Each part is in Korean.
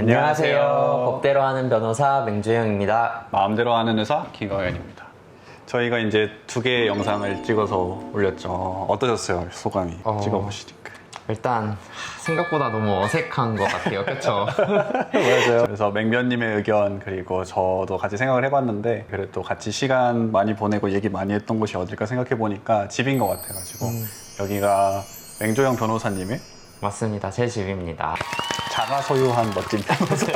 안녕하세요. 법대로 하는 변호사 맹주영입니다. 마음대로 하는 의사 김광현입니다. 저희가 이제 2개의 영상을 찍어서 올렸죠. 어떠셨어요? 소감이 찍어보시니까. 일단 생각보다 너무 어색한 것 같아요. 그렇죠? 맞아요. 그래서 맹변님의 의견 그리고 저도 같이 생각을 해봤는데 그래도 같이 시간 많이 보내고 얘기 많이 했던 곳이 어딜까 생각해보니까 집인 것 같아가지고 여기가 맹조영 변호사님의 맞습니다. 제 집입니다. 자가 소유한 멋진 변호사.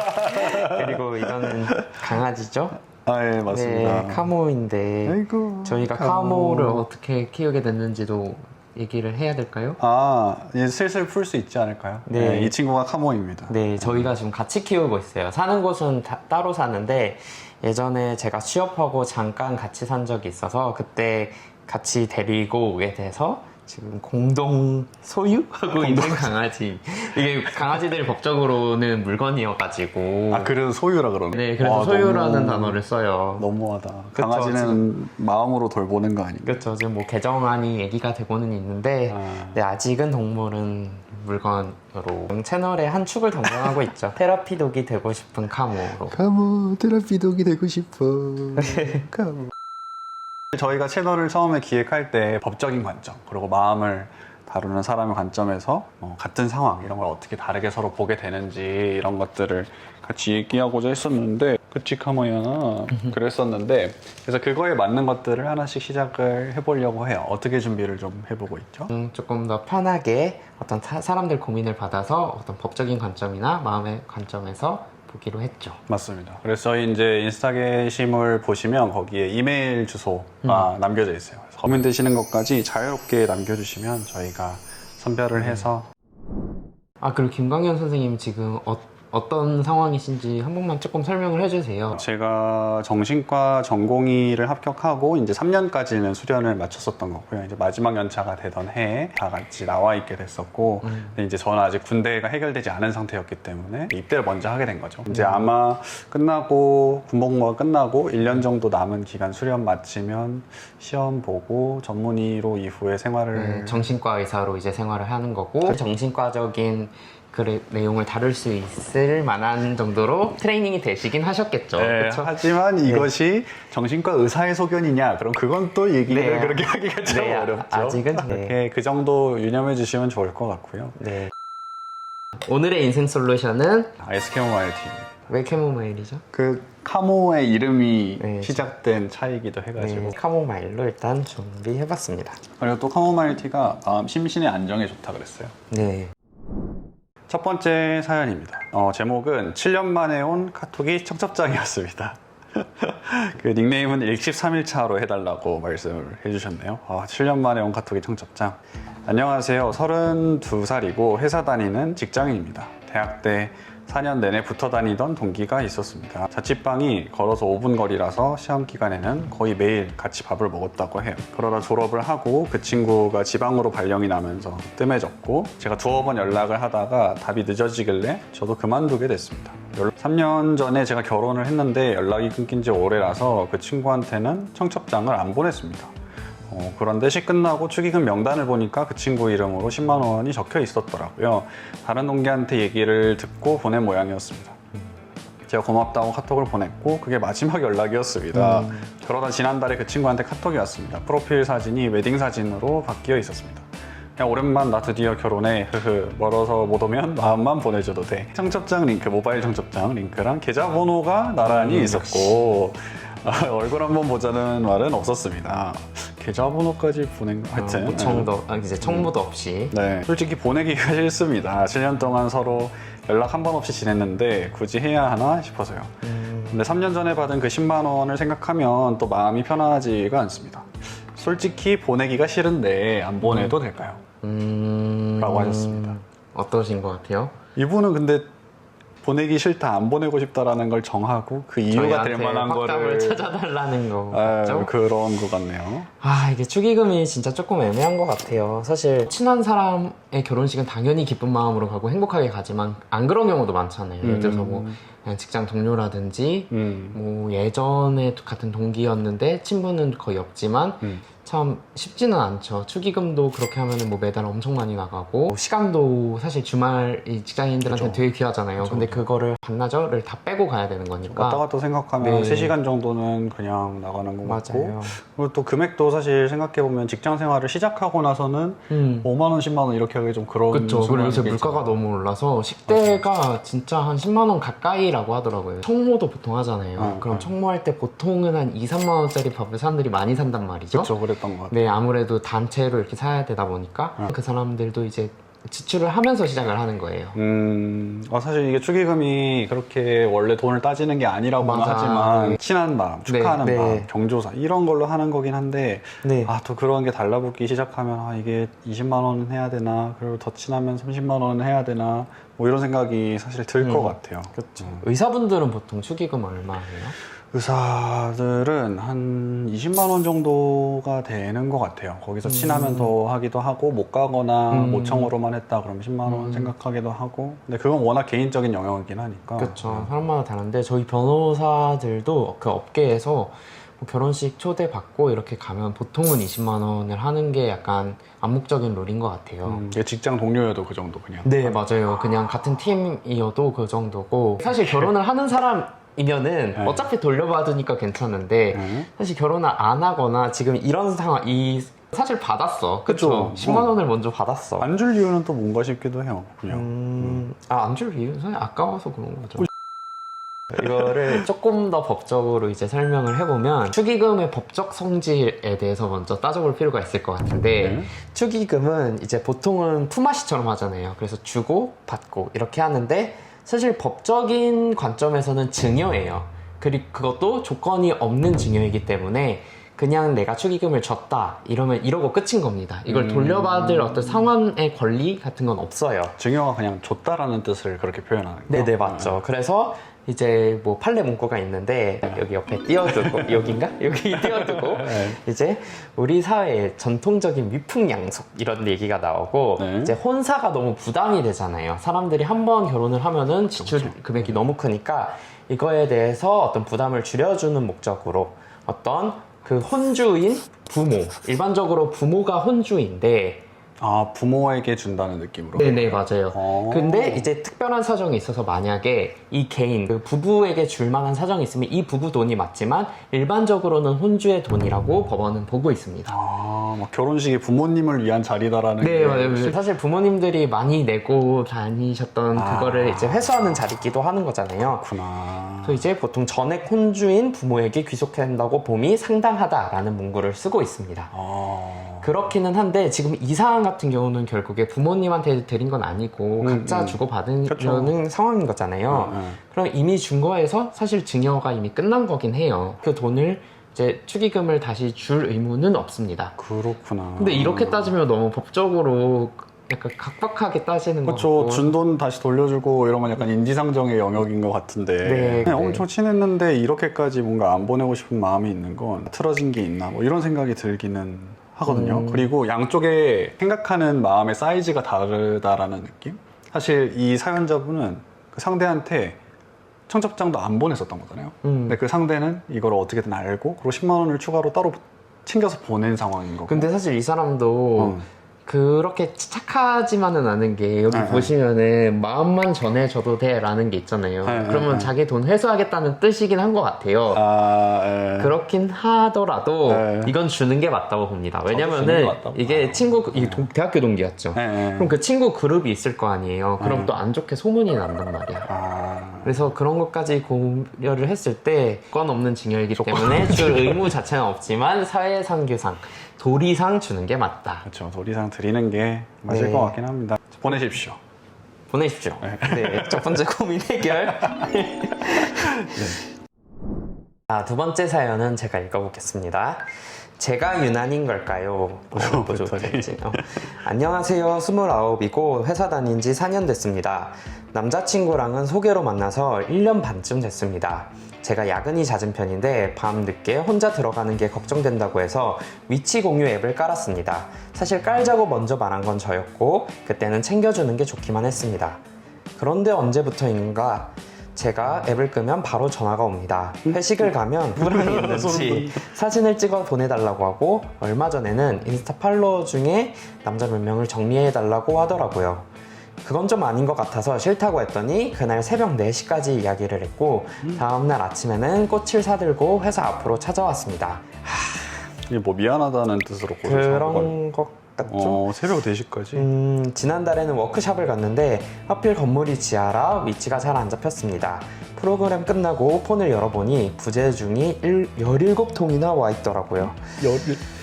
그리고 이거는 강아지죠? 아, 예, 맞습니다. 네, 카모인데 아이고, 저희가 카모를 어떻게 키우게 됐는지도 얘기를 해야 될까요? 아, 이제 슬슬 풀 수 있지 않을까요? 네. 네, 이 친구가 카모입니다. 네, 저희가 지금 같이 키우고 있어요. 사는 곳은 따로 사는데 예전에 제가 취업하고 잠깐 같이 산 적이 있어서 그때 같이 데리고 오게 돼서 지금 공동 소유하고 있는 강아지. 이게 강아지들이 법적으로는 물건이어가지고. 아, 그래서 소유라 그러네. 네, 그래서 소유라는 단어를 써요. 너무하다. 그쵸, 강아지는 지금. 마음으로 돌보는 거 아닌가? 그렇죠. 지금 뭐 개정안이 얘기가 되고는 있는데, 네, 아직은 동물은 물건으로 채널의 한 축을 담당하고 있죠. 테라피 독이 되고 싶은 카모로. 카모 테라피 독이 되고 싶어. 카모. 저희가 채널을 처음에 기획할 때 법적인 관점 그리고 마음을 다루는 사람의 관점에서 같은 상황 이런 걸 어떻게 다르게 서로 보게 되는지 이런 것들을 같이 얘기하고자 했었는데 그치 카모야 그랬었는데 그래서 그거에 맞는 것들을 하나씩 시작을 해보려고 해요. 어떻게 준비를 좀 해보고 있죠? 조금 더 편하게 어떤 사람들 고민을 받아서 어떤 법적인 관점이나 마음의 관점에서 보기로 했죠. 맞습니다. 그래서 저희 이제 인스타그램을 보시면 거기에 이메일 주소가 남겨져 있어요. 그래서 고민되시는 것까지 자유롭게 남겨주시면 저희가 선별을 해서 그리고 김광현 선생님 지금 어떤 상황이신지 한 번만 조금 설명을 해주세요. 제가 정신과 전공의를 합격하고 이제 3년까지는 수련을 마쳤었던 거고요. 이제 마지막 연차가 되던 해에 다 같이 나와 있게 됐었고, 근데 이제 저는 아직 군대가 해결되지 않은 상태였기 때문에 입대를 먼저 하게 된 거죠. 이제 아마 끝나고 군복무가 끝나고 1년 정도 남은 기간 수련 마치면 시험 보고 전문의로 이후에 생활을 정신과 의사로 이제 생활을 하는 거고 정신과적인 내용을 다룰 수 있을 만한 정도로 트레이닝이 되시긴 하셨겠죠. 네, 그쵸? 하지만 이것이 정신과 의사의 소견이냐 그럼 그건 또 얘기를 그렇게 하기가 좀 어렵죠. 아직은 이렇게 그 정도 유념해 주시면 좋을 것 같고요. 네. 오늘의 인생 솔루션은 에스케모마일티입니다. 왜 캐모마일이죠? 그 카모의 이름이 시작된 차이기도 해가지고 카모마일로 일단 준비해봤습니다. 그리고 또 카모마일티가 마음 심신의 안정에 좋다 그랬어요. 네. 첫 번째 사연입니다. 제목은 7년 만에 온 카톡이 청첩장이었습니다. 그 닉네임은 13일차로 해달라고 말씀을 해주셨네요. 7년 만에 온 카톡이 청첩장. 안녕하세요. 32살이고 회사 다니는 직장인입니다. 대학 때 4년 내내 붙어 다니던 동기가 있었습니다. 자취방이 걸어서 5분 거리라서 시험 기간에는 거의 매일 같이 밥을 먹었다고 해요. 그러다 졸업을 하고 그 친구가 지방으로 발령이 나면서 뜸해졌고 제가 두어 번 연락을 하다가 답이 늦어지길래 저도 그만두게 됐습니다. 3년 전에 제가 결혼을 했는데 연락이 끊긴 지 오래라서 그 친구한테는 청첩장을 안 보냈습니다. 그런데 시 끝나고 축의금 명단을 보니까 그 친구 이름으로 10만 원이 적혀 있었더라고요. 다른 동기한테 얘기를 듣고 보낸 모양이었습니다. 제가 고맙다고 카톡을 보냈고 그게 마지막 연락이었습니다. 그러다 지난달에 그 친구한테 카톡이 왔습니다. 프로필 사진이 웨딩 사진으로 바뀌어 있었습니다. 야, 오랜만 나 드디어 결혼해. 멀어서 못 오면 마음만 보내줘도 돼. 청첩장 링크, 모바일 청첩장 링크랑 계좌번호가 나란히 있었고 얼굴 한번 보자는 말은 없었습니다. 계좌번호까지 보낸 거 하여튼 이제 청무도 없이. 네, 솔직히 보내기가 싫습니다. 7년 동안 서로 연락 한 번 없이 지냈는데 굳이 해야 하나 싶어서요. 근데 3년 전에 받은 그 10만 원을 생각하면 또 마음이 편하지가 않습니다. 솔직히 보내기가 싫은데 안 보내도 될까요? 라고 하셨습니다. 어떠신 것 같아요? 이분은 근데 보내기 싫다, 안 보내고 싶다라는 걸 정하고 그 이유가 될 만한 확답을 거를 찾아달라는 거 같죠? 그런 것 같네요. 이게 축의금이 진짜 조금 애매한 것 같아요. 사실 친한 사람의 결혼식은 당연히 기쁜 마음으로 가고 행복하게 가지만 안 그런 경우도 많잖아요. 예를 들어서 뭐 그냥 직장 동료라든지 뭐 예전에 같은 동기였는데 친분은 거의 없지만 참 쉽지는 않죠. 축의금도 그렇게 하면은 뭐 매달 엄청 많이 나가고 시간도 사실 주말 이 직장인들한테 그쵸. 되게 귀하잖아요. 근데 그거를 반나절을 다 빼고 가야 되는 거니까. 왔다 갔다 생각하면 네. 3시간 정도는 그냥 나가는 거 같고 맞아요. 그리고 또 금액도 사실 생각해보면 직장 생활을 시작하고 나서는 5만 원, 10만 원 이렇게 하기 좀 그런 그쵸. 그리고 요새 순간이 물가가 있잖아요. 너무 올라서 식대가 진짜 한 10만 원 가까이라고 하더라고요. 청모도 보통 하잖아요. 그럼 청모할 때 보통은 한 2, 3만 원짜리 밥을 사람들이 많이 산단 말이죠. 그렇죠, 그랬던 것 같아요. 네, 아무래도 단체로 이렇게 사야 되다 보니까 그 사람들도 이제 지출을 하면서 시작을 하는 거예요. 사실 이게 축의금이 그렇게 원래 돈을 따지는 게 아니라고는 맞아. 하지만 네. 친한 마음, 축하하는 네, 마음, 네. 경조사 이런 걸로 하는 거긴 한데 네. 또 그런 게 달라붙기 시작하면 이게 20만 원은 해야 되나 그리고 더 친하면 30만 원은 해야 되나 뭐 이런 생각이 사실 들 것 같아요. 그렇죠. 의사분들은 보통 축의금 얼마 해요? 의사들은 한 20만 원 정도가 되는 것 같아요. 거기서 친하면 더 하기도 하고 못 가거나 모청으로만 했다 그러면 10만 원 생각하기도 하고 근데 그건 워낙 개인적인 영역이긴 하니까 그렇죠. 사람마다 다른데 저희 변호사들도 그 업계에서 뭐 결혼식 초대받고 이렇게 가면 보통은 20만 원을 하는 게 약간 암묵적인 룰인 것 같아요. 직장 동료여도 그 정도 그냥. 네, 맞아요. 그냥 같은 팀이어도 그 정도고 사실 결혼을 하는 사람이면은 네. 어차피 돌려받으니까 괜찮은데 사실 결혼을 안 하거나 지금 이런 상황 사실 받았어. 그쵸? 그쵸. 10만 원을 먼저 받았어. 안 줄 이유는 또 뭔가 싶기도 해요. 그냥. 안 줄 이유는 사실 아까워서 그런 거죠. 이거를 조금 더 법적으로 이제 설명을 해보면 축의금의 법적 성질에 대해서 먼저 따져볼 필요가 있을 것 같은데 축의금은 이제 보통은 품앗이처럼 하잖아요. 그래서 주고 받고 이렇게 하는데 사실 법적인 관점에서는 증여예요. 그리고 그것도 조건이 없는 증여이기 때문에 그냥 내가 축의금을 줬다 이러면 이러고 끝인 겁니다. 이걸 돌려받을 어떤 상환의 권리 같은 건 없어요. 증여가 그냥 줬다라는 뜻을 그렇게 표현하는 거예요. 네네, 맞죠. 그래서 이제 뭐 판례 문구가 있는데 여기 옆에 띄워두고 여긴가? 여기 띄워두고 이제 우리 사회의 전통적인 위풍양속 이런 얘기가 나오고 이제 혼사가 너무 부담이 되잖아요. 사람들이 한 번 결혼을 하면은 지출 금액이 너무 크니까 이거에 대해서 어떤 부담을 줄여주는 목적으로 어떤 그 혼주인 부모, 일반적으로 부모가 혼주인데 부모에게 준다는 느낌으로. 네네, 맞아요. 근데 이제 특별한 사정이 있어서 만약에 이 개인, 그 부부에게 줄 만한 사정이 있으면 이 부부 돈이 맞지만 일반적으로는 혼주의 돈이라고 법원은 보고 있습니다. 막 결혼식이 부모님을 위한 자리다라는 네, 게 맞아요. 사실 부모님들이 많이 내고 다니셨던 그거를 이제 회수하는 자리이기도 하는 거잖아요. 그렇구나. 그래서 이제 보통 전액 혼주인 부모에게 귀속된다고 봄이 상당하다라는 문구를 쓰고 있습니다. 그렇기는 한데 지금 이 사안 같은 경우는 결국에 부모님한테 드린 건 아니고 각자 주고받으려는 그쵸. 상황인 거잖아요. 그럼 이미 준 거에서 사실 증여가 이미 끝난 거긴 해요. 그 돈을 이제 축의금을 다시 줄 의무는 없습니다. 그렇구나. 근데 이렇게 따지면 너무 법적으로 약간 각박하게 따지는 거 그렇죠. 같고. 준 돈 다시 돌려주고 이러면 약간 인지상정의 영역인 것 같은데 네, 그냥 네. 엄청 친했는데 이렇게까지 뭔가 안 보내고 싶은 마음이 있는 건 틀어진 게 있나 뭐 이런 생각이 들기는 하거든요. 그리고 양쪽에 생각하는 마음의 사이즈가 다르다라는 느낌? 사실 이 사연자분은 그 상대한테 청첩장도 안 보냈었던 거잖아요. 근데 그 상대는 이걸 어떻게든 알고 그리고 10만 원을 추가로 따로 챙겨서 보낸 상황인 거고. 근데 사실 이 사람도 그렇게 착하지만은 않은 게 여기 네, 보시면은 마음만 전해줘도 돼 라는 게 있잖아요. 네, 그러면 자기 돈 회수하겠다는 뜻이긴 한 것 같아요. 그렇긴 하더라도 네. 이건 주는 게 맞다고 봅니다. 주는 왜냐면은 게 맞다고? 이게 친구 대학교 동기였죠. 네. 그럼 그 친구 그룹이 있을 거 아니에요. 그럼 또 안 좋게 소문이 난단 말이야. 그래서 그런 것까지 고려를 했을 때 조건 없는 증여이기 때문에 줄 의무 자체는 없지만 사회상규상 도리상 주는 게 맞다. 그렇죠. 도리상 드리는 게 맞을 네. 것 같긴 합니다. 보내십시오. 보내십시오. 네, 첫 번째 고민 해결. 자, 두 번째 사연은 제가 읽어보겠습니다. 제가 유난인 걸까요? 보죠. 안녕하세요. 29이고 회사 다닌 지 4년 됐습니다. 남자친구랑은 소개로 만나서 1년 반쯤 됐습니다. 제가 야근이 잦은 편인데 밤 늦게 혼자 들어가는 게 걱정된다고 해서 위치 공유 앱을 깔았습니다. 사실 깔자고 먼저 말한 건 저였고 그때는 챙겨주는 게 좋기만 했습니다. 그런데 언제부터인가 제가 앱을 끄면 바로 전화가 옵니다. 회식을 가면 불안이 있는지 사진을 찍어 보내달라고 하고, 얼마 전에는 인스타 팔로워 중에 남자 몇 명을 정리해달라고 하더라고요. 그건 좀 아닌 것 같아서 싫다고 했더니 그날 새벽 4시까지 이야기를 했고, 다음날 아침에는 꽃을 사들고 회사 앞으로 찾아왔습니다. 이게 뭐 미안하다는 뜻으로 그런 것 같죠? 새벽 4시까지? 지난달에는 워크숍을 갔는데 하필 건물이 지하라 위치가 잘 안 잡혔습니다. 프로그램 끝나고 폰을 열어보니 부재중이 17통이나 와 있더라고요.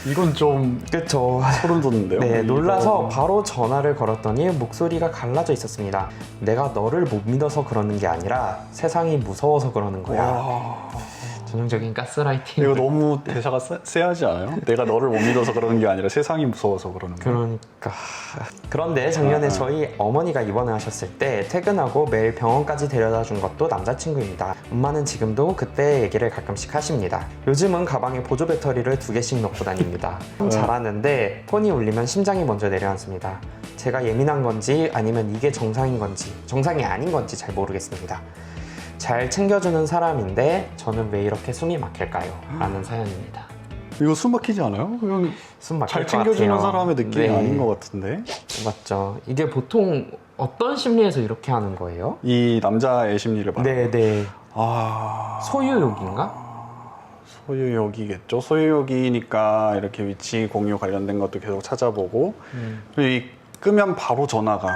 이건 좀 그쵸. 소름 돋는데요? 네, 놀라서 바로 전화를 걸었더니 목소리가 갈라져 있었습니다. 내가 너를 못 믿어서 그러는 게 아니라 세상이 무서워서 그러는 거야. 와... 전형적인 가스라이팅. 이거 너무 대사가 쎄하지 않아요? 내가 너를 못 믿어서 그러는 게 아니라 세상이 무서워서 그러는 거야. 그러니까. 그런데 작년에 저희 어머니가 입원을 하셨을 때 퇴근하고 매일 병원까지 데려다 준 것도 남자친구입니다. 엄마는 지금도 그때 얘기를 가끔씩 하십니다. 요즘은 가방에 보조 배터리를 2개씩 넣고 다닙니다. 참 잘하는데 폰이 울리면 심장이 먼저 내려앉습니다. 제가 예민한 건지 아니면 이게 정상인 건지, 정상이 아닌 건지 잘 모르겠습니다. 잘 챙겨주는 사람인데 저는 왜 이렇게 숨이 막힐까요? 라는 사연입니다. 이거 숨 막히지 않아요? 그냥 숨 막힐 잘 것 챙겨주는 같아요. 사람의 느낌이 네. 아닌 것 같은데? 맞죠. 이게 보통 어떤 심리에서 이렇게 하는 거예요? 이 남자의 심리를 말하는 네네. 소유욕인가? 소유욕이겠죠. 소유욕이니까 이렇게 위치 공유 관련된 것도 계속 찾아보고 그리고 이 끄면 바로 전화가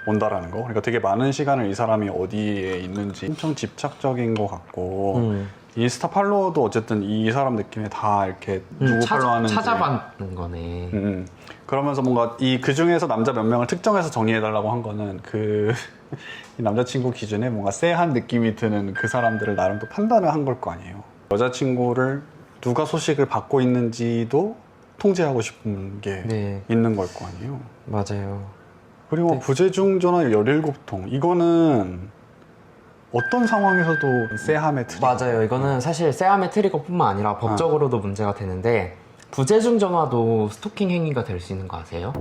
온다라는 거. 그러니까 되게 많은 시간을 이 사람이 어디에 있는지 엄청 집착적인 것 같고 인스타 팔로워도 어쨌든 이 사람 느낌에 다 이렇게 누구 팔로우하는지 찾아봤는 거네. 그러면서 뭔가 그 중에서 남자 몇 명을 특정해서 정리해달라고 한 거는 이 남자친구 기준에 뭔가 쎄한 느낌이 드는 그 사람들을 나름 또 판단을 한 걸 거 아니에요. 여자친구를 누가 소식을 받고 있는지도 통제하고 싶은 게 네. 있는 걸 거 아니에요. 맞아요. 그리고 네. 부재중 전화 17통. 이거는 어떤 상황에서도 쎄함의 트리거. 맞아요. 이거는 사실 쎄함의 트리거뿐만 아니라 법적으로도 문제가 되는데, 부재중 전화도 스토킹 행위가 될 수 있는 거 아세요?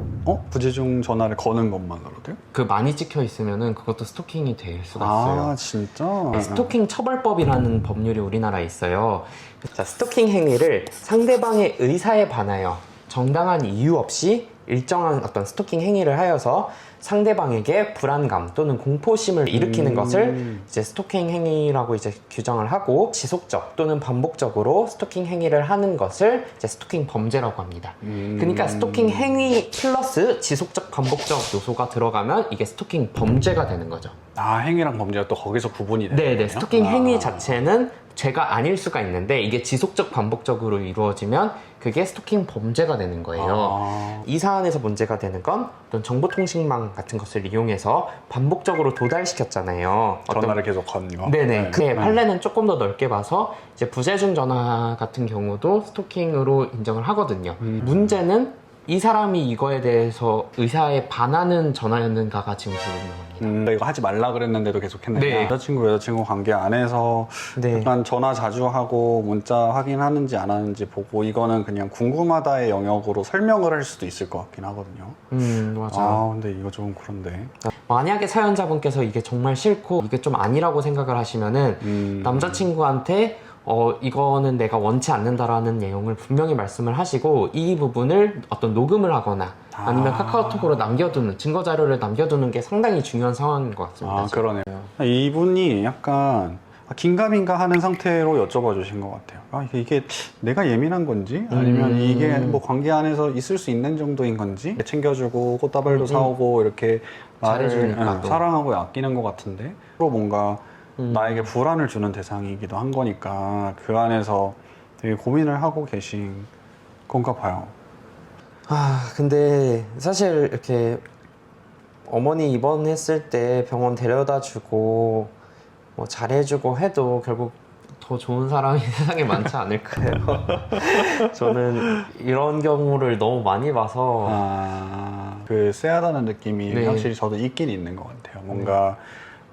부재중 전화를 거는 것만으로도요? 그 많이 찍혀 있으면은 그것도 스토킹이 될 수가 있어요. 아, 진짜? 네, 스토킹 처벌법이라는 법률이 우리나라에 있어요. 자, 스토킹 행위를 상대방의 의사에 반하여 정당한 이유 없이 일정한 어떤 스토킹 행위를 하여서 상대방에게 불안감 또는 공포심을 일으키는 것을 이제 스토킹 행위라고 이제 규정을 하고, 지속적 또는 반복적으로 스토킹 행위를 하는 것을 이제 스토킹 범죄라고 합니다. 그러니까 스토킹 행위 플러스 지속적 반복적 요소가 들어가면 이게 스토킹 범죄가 되는 거죠. 아, 행위랑 범죄가 또 거기서 구분이 되는 네네. 거예요? 스토킹 행위 자체는 죄가 아닐 수가 있는데, 이게 지속적 반복적으로 이루어지면 그게 스토킹 범죄가 되는 거예요. 이 사안에서 문제가 되는 건 어떤 정보통신망 같은 것을 이용해서 반복적으로 도달시켰잖아요. 전화를 계속 거는 거? 네네. 그 판례는 조금 더 넓게 봐서 이제 부재중 전화 같은 경우도 스토킹으로 인정을 하거든요. 문제는 이 사람이 이거에 대해서 의사에 반하는 전화였는가가 지금 궁금합니다. 이거 하지 말라 그랬는데도 계속 했네. 네. 여자친구 관계 안에서 네. 약간 전화 자주 하고 문자 확인하는지 안 하는지 보고, 이거는 그냥 궁금하다의 영역으로 설명을 할 수도 있을 것 같긴 하거든요. 맞아. 근데 이거 좀 그런데. 만약에 사연자분께서 이게 정말 싫고 이게 좀 아니라고 생각을 하시면은 남자친구한테 이거는 내가 원치 않는다라는 내용을 분명히 말씀을 하시고, 이 부분을 어떤 녹음을 하거나 아니면 카카오톡으로 남겨두는, 증거 자료를 남겨두는 게 상당히 중요한 상황인 것 같습니다. 그러네요. 이분이 약간 긴가민가 하는 상태로 여쭤봐 주신 것 같아요. 이게 내가 예민한 건지 아니면 이게 뭐 관계 안에서 있을 수 있는 정도인 건지, 챙겨주고 꽃다발도 사오고 이렇게 잘해주니까 또. 사랑하고 아끼는 것 같은데 또 뭔가 나에게 불안을 주는 대상이기도 한 거니까 그 안에서 되게 고민을 하고 계신 건가 봐요. 근데 사실 이렇게 어머니 입원했을 때 병원 데려다 주고 뭐 잘해주고 해도 결국 더 좋은 사람이 세상에 많지 않을까요? 저는 이런 경우를 너무 많이 봐서. 그 쎄하다는 느낌이 네. 확실히 저도 있긴 있는 것 같아요. 뭔가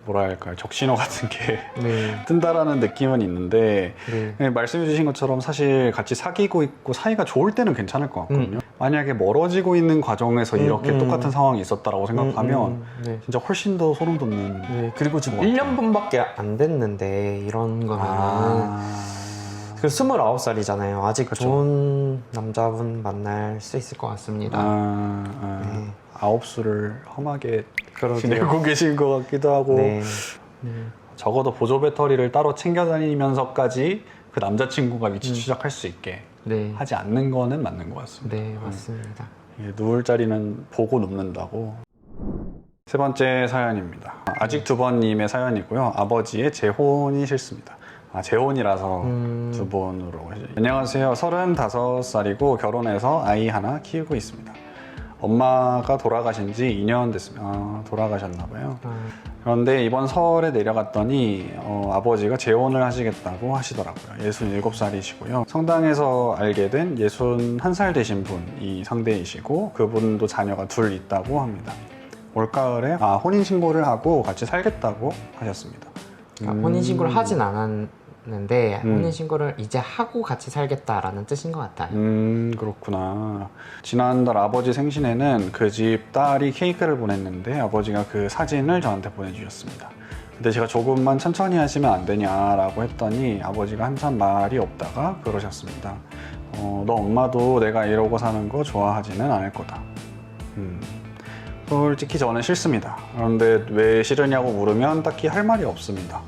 뭐랄까요, 적신호 같은 게 네. 뜬다라는 느낌은 있는데, 네. 말씀해 주신 것처럼 사실 같이 사귀고 있고 사이가 좋을 때는 괜찮을 것 같거든요. 만약에 멀어지고 있는 과정에서 이렇게 똑같은 상황이 있었다라고 생각하면 네. 진짜 훨씬 더 소름 돋는. 네, 그리고 지금 것 같아요. 1년분밖에 안 됐는데 이런 거면은 아, 그 29살이잖아요. 아직 그쵸. 좋은 남자분 만날 수 있을 것 같습니다. 네. 아홉 수를 험하게 그러게요. 지내고 계신 것 같기도 하고 네. 적어도 보조 배터리를 따로 챙겨 다니면서까지 그 남자친구가 위치 추적할 수 있게 네. 하지 않는 거는 맞는 것 같습니다. 네, 맞습니다. 이게 누울 자리는 보고 눕는다고. 세 번째 사연입니다. 아직 두 번님의 사연이고요. 아버지의 재혼이 싫습니다. 재혼이라서 두 번으로. 안녕하세요. 35살이고 결혼해서 아이 하나 키우고 있습니다. 엄마가 돌아가신 지 2년 됐습니다. 돌아가셨나봐요. 그런데 이번 설에 내려갔더니 아버지가 재혼을 하시겠다고 하시더라고요. 67살이시고요. 성당에서 알게 된 61살 되신 분이 상대이시고 그분도 자녀가 둘 있다고 합니다. 올가을에 혼인신고를 하고 같이 살겠다고 하셨습니다. 혼인신고를 하진 않았는데 혼인신고를 이제 하고 같이 살겠다라는 뜻인 것 같아요. 그렇구나. 지난달 아버지 생신에는 그 집 딸이 케이크를 보냈는데 아버지가 그 사진을 저한테 보내주셨습니다. 근데 제가 조금만 천천히 하시면 안 되냐라고 했더니 아버지가 한참 말이 없다가 그러셨습니다. 너 엄마도 내가 이러고 사는 거 좋아하지는 않을 거다. 솔직히 저는 싫습니다. 그런데 왜 싫으냐고 물으면 딱히 할 말이 없습니다.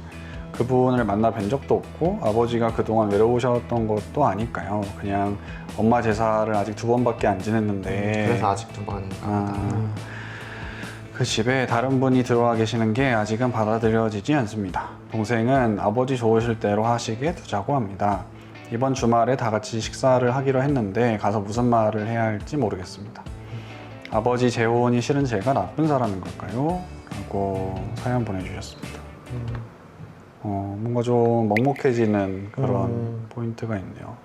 그분을 만나 뵌 적도 없고 아버지가 그동안 외로우셨던 것도 아니까요. 그냥 엄마 제사를 아직 2번밖에 안 지냈는데 그래서 아직 2번인가 보다. 그 집에 다른 분이 들어와 계시는 게 아직은 받아들여지지 않습니다. 동생은 아버지 좋으실 대로 하시게 두자고 합니다. 이번 주말에 다 같이 식사를 하기로 했는데 가서 무슨 말을 해야 할지 모르겠습니다. 아버지 재혼이 싫은 제가 나쁜 사람인 걸까요? 라고 사연 보내주셨습니다. 뭔가 좀 먹먹해지는 그런 포인트가 있네요.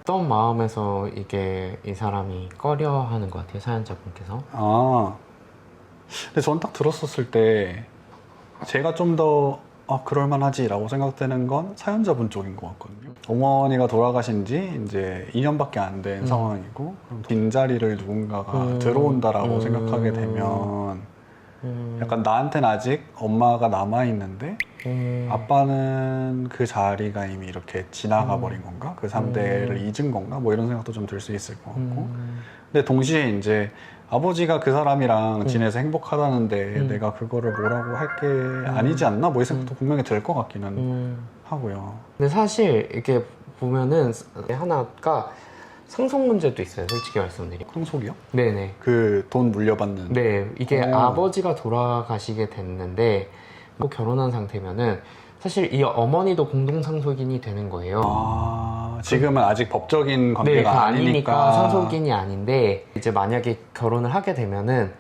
어떤 마음에서 이게 이 사람이 꺼려하는 것 같아요, 사연자분께서? 근데 전 딱 들었었을 때 제가 좀 더 그럴만하지 라고 생각되는 건 사연자분 쪽인 것 같거든요. 어머니가 돌아가신 지 이제 2년밖에 안 된 상황이고 그럼 빈자리를 누군가가 들어온다라고 생각하게 되면 약간 나한테는 아직 엄마가 남아있는데 아빠는 그 자리가 이미 이렇게 지나가 버린 건가? 그 3대를 잊은 건가? 뭐 이런 생각도 좀 들 수 있을 것 같고 근데 동시에 이제 아버지가 그 사람이랑 지내서 행복하다는데 내가 그거를 뭐라고 할 게 아니지 않나? 뭐 이 생각도 분명히 들 것 같기는 하고요. 근데 사실 이렇게 보면은 하나가 상속 문제도 있어요, 솔직히 말씀드리면. 상속이요? 네네. 그 돈 물려받는. 네, 이게 아버지가 돌아가시게 됐는데 또 결혼한 상태면은 사실 이 어머니도 공동상속인이 되는 거예요. 지금은 아직 법적인 네, 관계가 그 아니니까. 아니니까 상속인이 아닌데 이제 만약에 결혼을 하게 되면은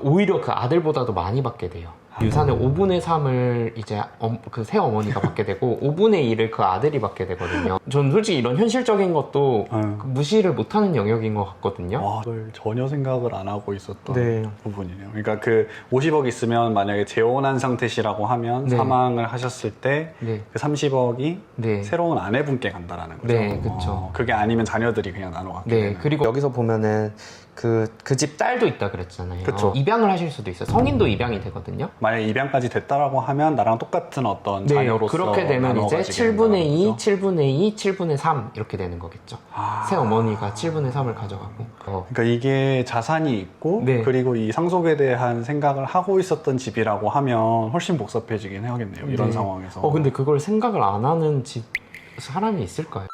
오히려 그 아들보다도 많이 받게 돼요. 유산의 5분의 3을 이제 그 새어머니가 받게 되고 5분의 1을 그 아들이 받게 되거든요. 전 솔직히 이런 현실적인 것도 무시를 못하는 영역인 것 같거든요. 그걸 전혀 생각을 안 하고 있었던 네. 부분이네요. 그러니까 그 50억 있으면 만약에 재혼한 상태시라고 하면 네. 사망을 하셨을 때 네. 그 30억이 네. 새로운 아내분께 간다라는 거죠. 네, 그쵸. 그게 아니면 자녀들이 그냥 나눠 갖게 네, 되는. 그리고 여기서 보면은 그 집 딸도 있다 그랬잖아요. 그쵸. 입양을 하실 수도 있어요. 성인도 입양이 되거든요. 만약에 입양까지 됐다라고 하면 나랑 똑같은 어떤 자녀로서 그렇게 되면 이제 나눠가지게 7분의 2, 된다는 거죠. 7분의 2, 7분의 3 이렇게 되는 거겠죠. 새 어머니가 7분의 3을 가져가고. 그러니까 이게 자산이 있고 네. 그리고 이 상속에 대한 생각을 하고 있었던 집이라고 하면 훨씬 복잡해지긴 해야겠네요. 이런 네. 상황에서. 근데 그걸 생각을 안 하는 집 사람이 있을까요?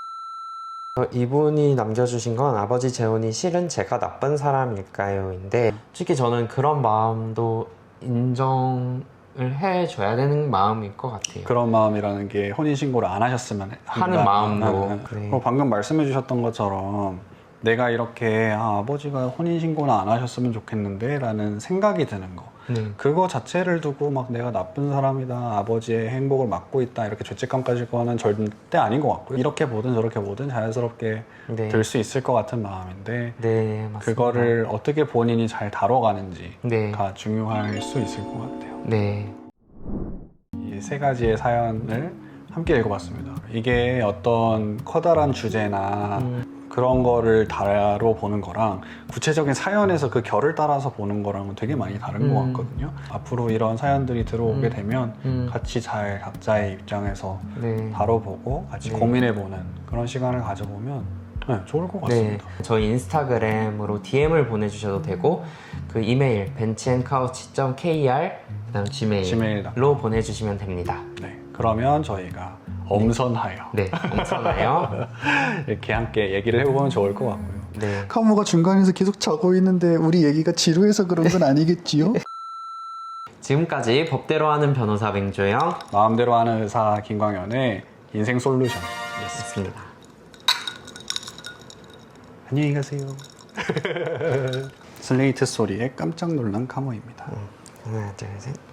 이분이 남겨주신 건 아버지 재혼이 싫은 제가 나쁜 사람일까요?인데 솔직히 저는 그런 마음도 인정을 해줘야 되는 마음일 것 같아요. 그런 마음이라는 게 혼인신고를 안 하셨으면 하는 마음도. 네. 그리고 방금 말씀해 주셨던 것처럼 내가 이렇게 아버지가 혼인신고는 안 하셨으면 좋겠는데 라는 생각이 드는 거 네. 그거 자체를 두고 막 내가 나쁜 사람이다 아버지의 행복을 막고 있다 이렇게 죄책감까지 거는 절대 아닌 것 같고요. 이렇게 보든 저렇게 보든 자연스럽게 네. 들 수 있을 것 같은 마음인데 네, 맞습니다. 그거를 어떻게 본인이 잘 다뤄가는지가 네. 중요할 수 있을 것 같아요. 네. 이 세 가지의 사연을 함께 읽어봤습니다. 이게 어떤 커다란 주제나 그런 거를 다뤄보는 거랑 구체적인 사연에서 그 결을 따라서 보는 거랑은 되게 많이 다른 것 같거든요. 앞으로 이런 사연들이 들어오게 되면 같이 잘 각자의 입장에서 네. 다뤄보고 같이 네. 고민해보는 그런 시간을 가져보면 네, 좋을 것 같습니다. 저희 인스타그램으로 DM을 보내주셔도 되고 그 이메일 benchandcouch.kr 그다음 gmail로 보내주시면 됩니다. 네, 그러면 저희가 엄선하여 네, 엄선하여 이렇게 함께 얘기를 해보면 좋을 것 같고요. 네. 카모가 중간에서 계속 자고 있는데 우리 얘기가 지루해서 그런 건 아니겠지요? 지금까지 법대로 하는 변호사 맹조영 마음대로 하는 의사 김광현의 인생 솔루션. 였습니다. 안녕히 가세요. 슬레이트 소리에 깜짝 놀란 카모입니다. 하나, 둘, 셋.